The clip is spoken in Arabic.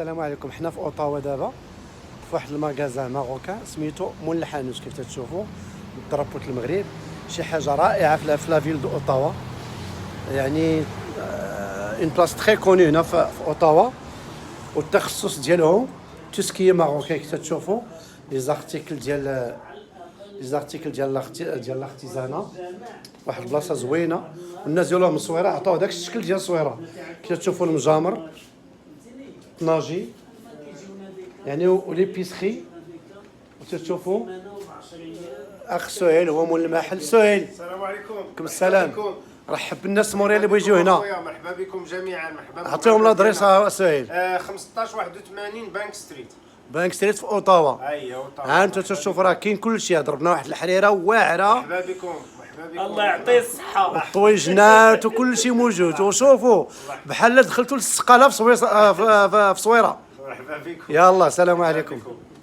السلام عليكم. حنا في اوطاوا دابا في واحد المغازان ماروكان سميتو مول الحانوت. كيف تشوفوا درابوت المغرب، شي حاجه رائعه في لا فيل دو اوطاوا. يعني اون بلاص تري كوني هنا في اوطاوا، والتخصص ديالهم توسكي ماروكان. كيف تشوفوا لي زارتيكل ديال الارتيزانا، واحد البلاصه زوينه، والناس ديالهم مصوره عطاو داك الشكل ديال الصويره. كيف تشوفوا المجامر طناجي يعني ولي بيسخي. وتشوفوا اخ سهيل هو مول المحل. سهيل السلام عليكم. عليكم السلام. رحب بالناس الموريه اللي بغيو يجيو هنا. مرحبا بكم جميعا. مرحبا. عطيهم لادريس سهيل. 1581 بانك ستريت. بانك ستريت في اوطاوا. اييه اوطاوا. ها انتم تشوفوا راه كاين كلشي. ضربنا واحد الحريره واعره. مرحبا بكم. الله يعطيه الصحة. الطويجنات وكلشي موجود. وشوفوا بحال دخلتوا للسقاله في صويره. مرحبا بكم. يلا سلام عليكم.